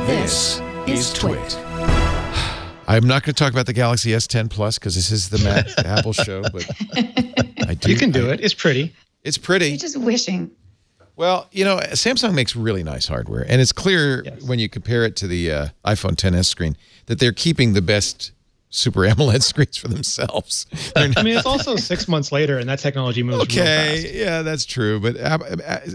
This is TWiT. I'm not going to talk about the Galaxy S10 Plus because this is the Apple show, but I do. You can do it. It's pretty. It's pretty. You're just wishing. Well, you know, Samsung makes really nice hardware, and it's clear when you compare it to the iPhone XS screen that they're keeping the best Super AMOLED screens for themselves. I mean, it's also 6 months later, and that technology moves real fast. Yeah, that's true. But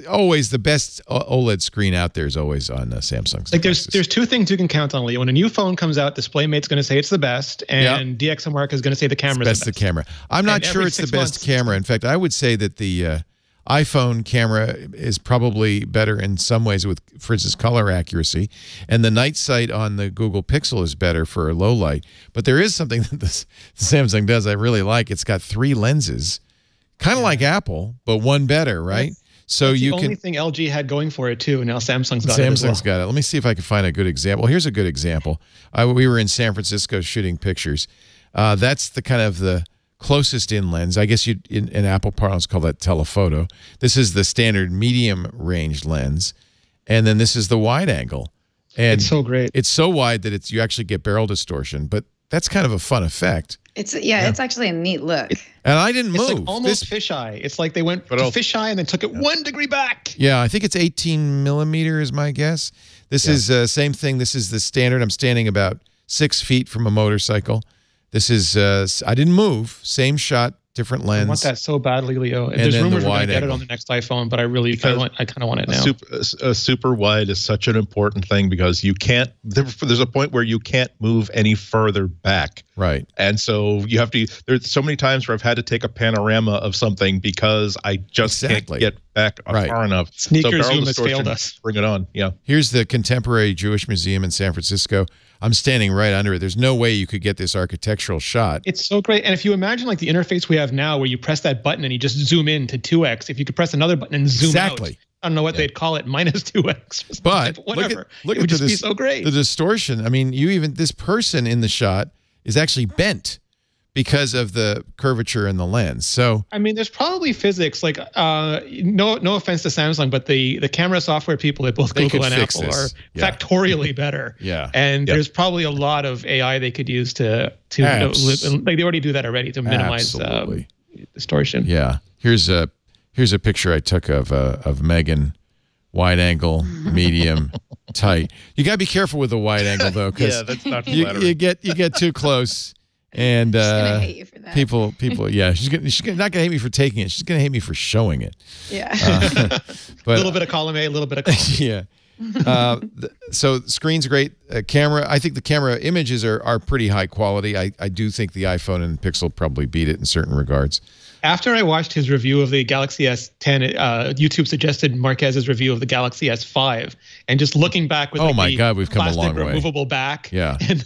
always the best OLED screen out there is always on Samsung's. Like there's two things you can count on, Leo. When a new phone comes out, DisplayMate's going to say it's the best, and DxOMark is going to say the camera's the best. The camera. I'm not sure it's the best camera. In fact, I would say that the iPhone camera is probably better in some ways with, for instance, color accuracy, and the night sight on the Google Pixel is better for low light. But there is something that the Samsung does I really like. It's got 3 lenses, kind of like Apple, but one better, right? So that's you the only thing LG had going for it too, and now Samsung's got it as well. got it. Let me see if I can find a good example. Here's a good example. We were in San Francisco shooting pictures. That's the kind of the closest in lens. I guess in Apple parlance call that telephoto. This is the standard medium range lens, and then this is the wide angle. And it's so great. It's so wide that you actually get barrel distortion, but that's kind of a fun effect. It's it's actually a neat look. And I didn't move. It's like almost fisheye. It's like they went to fisheye and then took it 1 degree back. Yeah, I think it's 18 millimeter is my guess. This is same thing. This is the standard. I'm standing about 6 feet from a motorcycle. This is, I didn't move, same shot, different lens. I want that so badly, Leo. And there's rumors we're going to get it on the next iPhone, but I kind of want it now. A super wide is such an important thing because you can't, there's a point where you can't move any further back. Right. And so you have to, there's so many times where I've had to take a panorama of something because I just can't get back far enough. Sneaker zoom has failed us. Bring it on. Yeah. Here's the Contemporary Jewish Museum in San Francisco. I'm standing right under it. There's no way you could get this architectural shot. It's so great. And if you imagine like the interface we have now where you press that button and you just zoom in to 2x, if you could press another button and zoom out, I don't know what they'd call it, minus 2x. But whatever. Look it would just be so great. The distortion. I mean, this person in the shot is actually bent because of the curvature in the lens. So I mean, there's probably physics. Like, no offense to Samsung, but the camera software people at both Google and Apple are factorially better. And there's probably a lot of AI they could use to like they already do that already to minimize distortion. Yeah. Here's a picture I took of Megan, wide angle, medium, tight. You gotta be careful with the wide angle though, because that's not you get too close. And she's gonna hate you for that. people, she's not gonna hate me for taking it. She's gonna hate me for showing it. Yeah. But a little bit of column A, a little bit of column B. So screen's great. Camera, I think the camera images are pretty high quality. I do think the iPhone and Pixel probably beat it in certain regards. After I watched his review of the Galaxy S10, YouTube suggested Marquez's review of the Galaxy S5, and just looking back with my God, we've come a long way. Removable back, and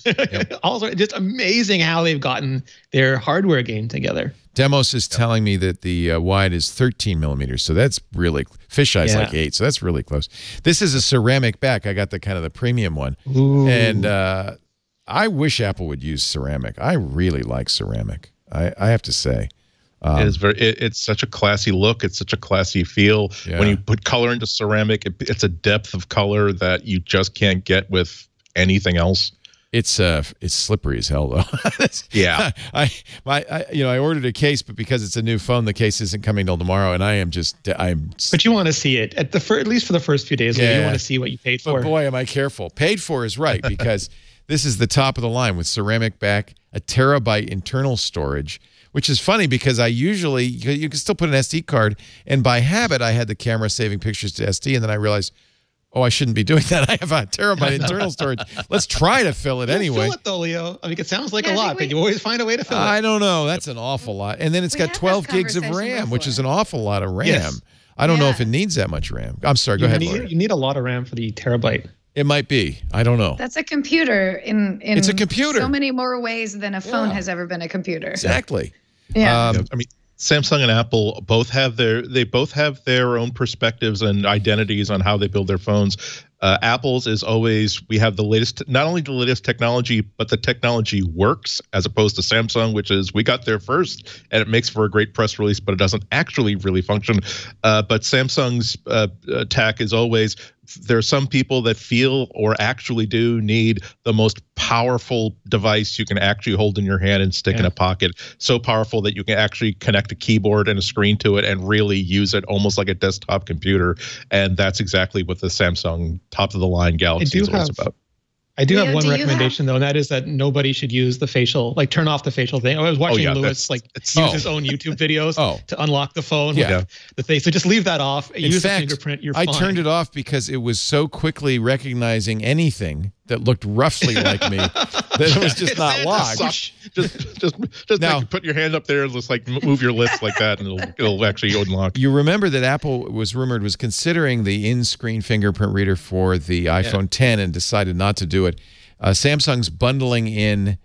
also just amazing how they've gotten their hardware game together. Demos is telling me that the wide is 13 millimeters, so that's really fisheye is like 8, so that's really close. This is a ceramic back. I got the kind of the premium one, and I wish Apple would use ceramic. I really like ceramic. I have to say. It's such a classy look. It's such a classy feel. When you put color into ceramic, it's a depth of color that you just can't get with anything else. It's slippery as hell though. I ordered a case, but because it's a new phone, the case isn't coming till tomorrow, and But you want to see it at least for the first few days. You want to see what you paid for. But boy, am I careful. Paid for is right because this is the top of the line with ceramic back, a terabyte internal storage. Which is funny because you can still put an SD card, and by habit I had the camera saving pictures to SD, and then I realized, I shouldn't be doing that. I have a terabyte internal storage. Let's try to fill it anyway. Fill it though, Leo. I mean, it sounds like a lot, but you always find a way to fill it. I don't know. That's an awful lot. And then it's got 12 gigs of RAM, which is an awful lot of RAM. Yes. I don't know if it needs that much RAM. I'm sorry. Go ahead, Laura. You need a lot of RAM for the terabyte. It might be. I don't know. That's a computer it's a computer. So many more ways than a phone has ever been a computer. Exactly. Yeah. I mean, Samsung and Apple both have their own perspectives and identities on how they build their phones. Apple's is always, we have the latest, not only the latest technology, but the technology works, as opposed to Samsung, which is we got there first and it makes for a great press release, but it doesn't actually really function. But Samsung's tack is always there are some people that feel or actually do need the most powerful device you can actually hold in your hand and stick in a pocket. So powerful that you can actually connect a keyboard and a screen to it and really use it almost like a desktop computer. And that's exactly what the Samsung top-of-the-line Galaxy is about. I do have one recommendation though, and that is that nobody should use the facial, like turn off the facial thing. I was watching Lewis use his own YouTube videos to unlock the phone with the thing. So just leave that off. Use the fingerprint. You're fine. I turned it off because it was so quickly recognizing anything that looked roughly like me that it was just not locked. Just now, like put your hand up there and just like move your lips like that, and it'll actually unlock. You remember that Apple was rumored was considering the in-screen fingerprint reader for the iPhone 10 and decided not to do it. Samsung's bundling in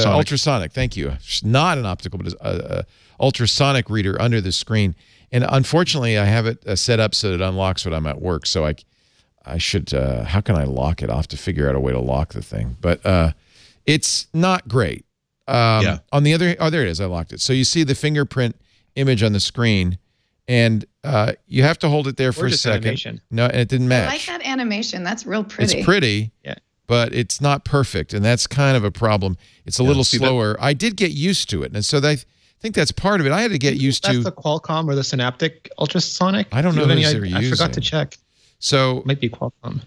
ultrasonic. Thank you. Not an optical, but a ultrasonic reader under the screen. And unfortunately, I have it set up so that it unlocks when I'm at work. So I should, how can I lock it? I'll have to figure out a way to lock the thing. But it's not great. On the other, there it is. I locked it. So you see the fingerprint image on the screen, and you have to hold it there for a second. Animation. No, and it didn't match. I like that animation. That's real pretty. It's pretty, but it's not perfect, and that's kind of a problem. It's a little slower. I did get used to it, and so I think that's part of it. I had to get used to. That's the Qualcomm or the Synaptic ultrasonic? I don't know who they're using. I forgot to check. So it might be Qualcomm.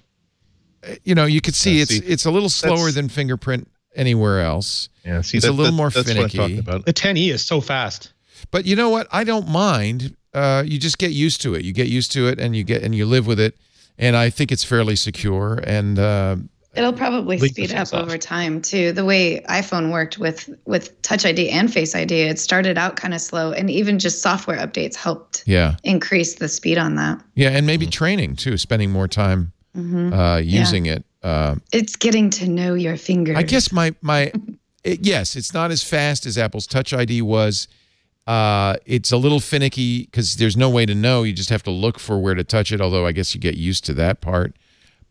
You know, you could see it's a little slower than fingerprint anywhere else. Yeah, see, it's a little more finicky. What I'm talking about. The 10e is so fast. But you know what? I don't mind. You just get used to it. You get used to it, and you live with it. And I think it's fairly secure. And it'll probably speed up over time too. The way iPhone worked with Touch ID and Face ID, it started out kind of slow, and even just software updates helped increase the speed on that. Yeah, and maybe training too, spending more time using it. It's getting to know your fingers. I guess yes, it's not as fast as Apple's Touch ID was. It's a little finicky because there's no way to know. You just have to look for where to touch it, although I guess you get used to that part.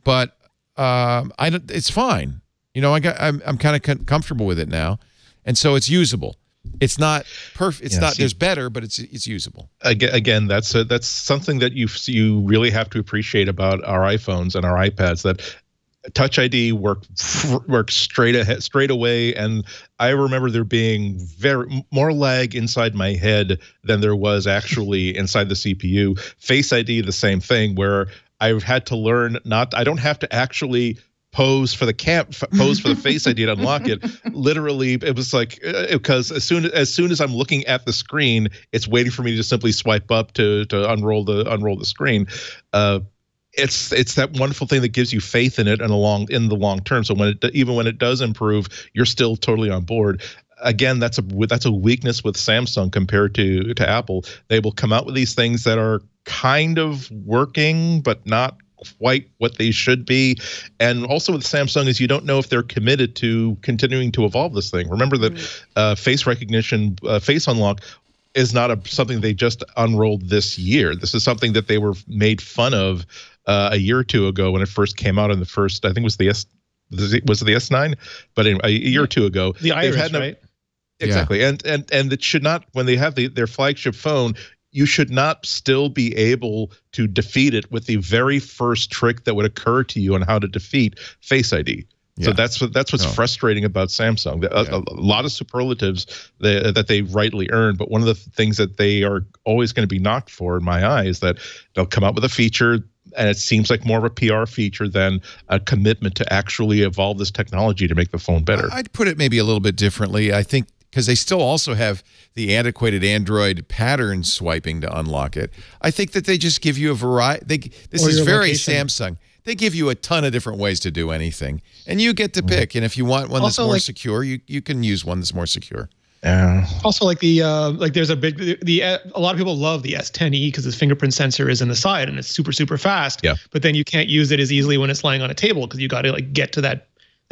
But it's fine. You know, I'm kind of comfortable with it now, and so it's usable. It's not perfect. It's not. There's better, but it's usable. Again, that's something that you really have to appreciate about our iPhones and our iPads. That Touch ID works straight away, and I remember there being more lag inside my head than there was actually inside the CPU. Face ID, the same thing, where I've had to learn I don't have to actually pose for the Face ID to unlock it. Literally, it was like because as soon as I'm looking at the screen, it's waiting for me to just simply swipe up to unroll the screen. It's that wonderful thing that gives you faith in it in the long term. So even when it does improve, you're still totally on board. Again, that's a weakness with Samsung compared to Apple. They will come out with these things that are kind of working, but not quite what they should be. And also with Samsung is you don't know if they're committed to continuing to evolve this thing. Remember that face recognition, face unlock is not something they just unrolled this year. This is something that they were made fun of a year or two ago when it first came out in the first, I think it was the S9, but anyway, a year or two ago. The Iris, right? Exactly. Yeah. And it should not, when they have their flagship phone, you should not still be able to defeat it with the very first trick that would occur to you on how to defeat Face ID. So that's what's frustrating about Samsung. A lot of superlatives that they rightly earn, but one of the things that they are always going to be knocked for, in my eye, is that they'll come out with a feature, and it seems like more of a PR feature than a commitment to actually evolve this technology to make the phone better. I'd put it maybe a little bit differently. I think because they still also have the antiquated Android pattern swiping to unlock it. I think that they just give you a variety. This is very Samsung. They give you a ton of different ways to do anything, and you get to pick. And if you want one that's more secure, you can use one that's more secure. Yeah. Also, like there's a lot of people love the S10e because its fingerprint sensor is in the side and it's super fast. Yeah. But then you can't use it as easily when it's lying on a table because you got to get to that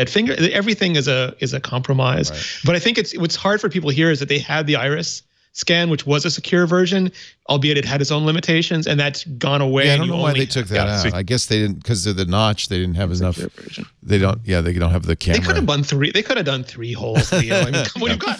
finger. Everything is a compromise. Right. But I think what's hard for people here is that they had the Iris scan, which was a secure version, albeit it had its own limitations, and that's gone away. Yeah, I don't know why they took that out. I guess they didn't, because of the notch. They didn't have enough. They don't. Yeah, they don't have the camera. They could have done 3. They could have done 3 holes. Leo. I mean,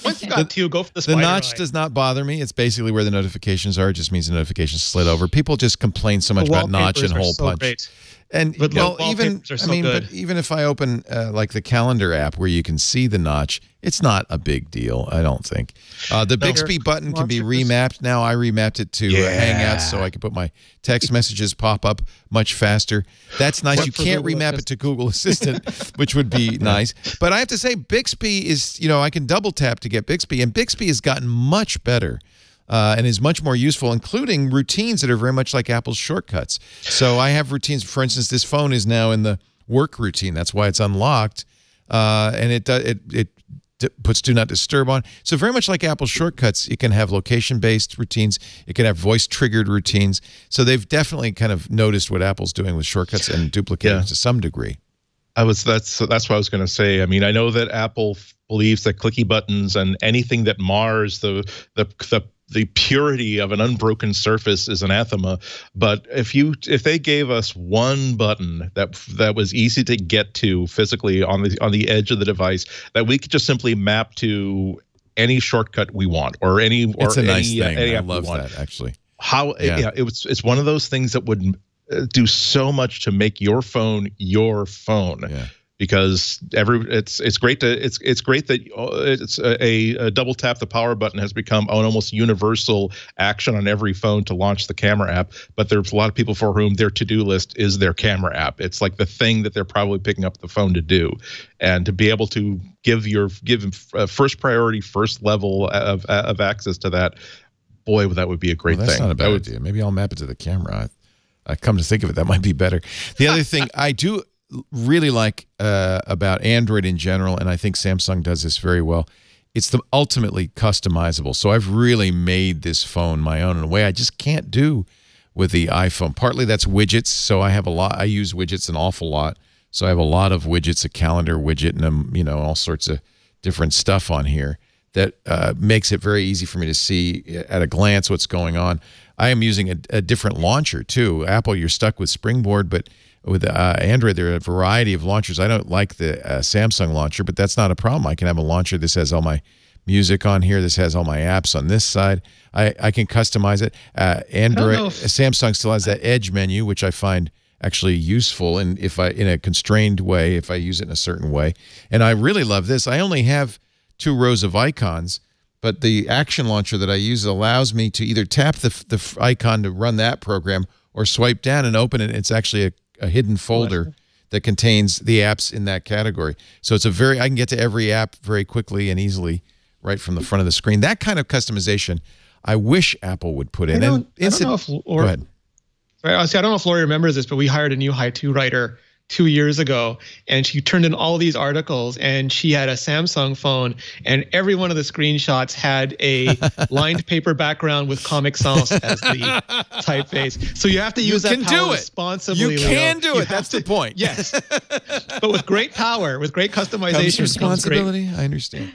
once you got 2, go for the spider. The notch does not bother me. It's basically where the notifications are. It just means the notifications slid over. People just complain so much about notch and hole punch. Great. And but well, even but even if I open like the calendar app where you can see the notch, it's not a big deal. I don't think. The Bixby button can be remapped now. I remapped it to Hangouts so I can put my text messages pop up much faster. That's nice. You can't remap it to Google Assistant, which would be nice. But I have to say, Bixby is, I can double tap to get Bixby, and Bixby has gotten much better. And is much more useful, including routines that are very much like Apple's shortcuts. So I have routines. For instance, this phone is now in the work routine. That's why it's unlocked, and it puts Do Not Disturb on. So very much like Apple's shortcuts, it can have location-based routines. It can have voice-triggered routines. So they've definitely kind of noticed what Apple's doing with shortcuts and duplicating to some degree. That's what I was going to say. I mean, I know that Apple believes that clicky buttons and anything that mars the purity of an unbroken surface is anathema. But if they gave us one button that was easy to get to physically on the edge of the device, that we could just simply map to any shortcut we want or any it's a nice thing. I love that actually. It's one of those things that would do so much to make your phone your phone. Yeah. Because it's great that it's a double tap the power button has become an almost universal action on every phone to launch the camera app. But there's a lot of people for whom their to-do list is their camera app. It's like the thing that they're probably picking up the phone to do, and to be able to give first priority, first level of access to that, boy, that would be a great thing. That's not a bad idea. Maybe I'll map it to the camera. I come to think of it, that might be better. The other thing I do really like about Android in general, and I think Samsung does this very well, it's ultimately customizable. So I've really made this phone my own in a way I just can't do with the iPhone. Partly that's widgets, so I use widgets an awful lot. So I have a lot of widgets, a calendar widget, and all sorts of different stuff on here that makes it very easy for me to see at a glance what's going on. I am using a different launcher too. Apple, you're stuck with Springboard, but with Android, there are a variety of launchers. I don't like the Samsung launcher, but that's not a problem. I can have a launcher. This has all my music on here. This has all my apps on this side. I can customize it. Samsung still has that Edge menu, which I find actually useful, and in a constrained way, if I use it in a certain way. And I really love this. I only have 2 rows of icons, but the action launcher that I use allows me to either tap the icon to run that program or swipe down and open it. It's actually a hidden folder that contains the apps in that category. So it's I can get to every app very quickly and easily right from the front of the screen. That kind of customization I wish Apple would put in. I don't know if go ahead. I don't know if Lori remembers this, but we hired a new Haiku writer 2 years ago, and she turned in all these articles, and she had a Samsung phone, and every one of the screenshots had a lined paper background with Comic Sans as the typeface. So you have to use that power responsibly. You can do it. That's the point. Yes. But with great power, with great customization, comes responsibility. I understand.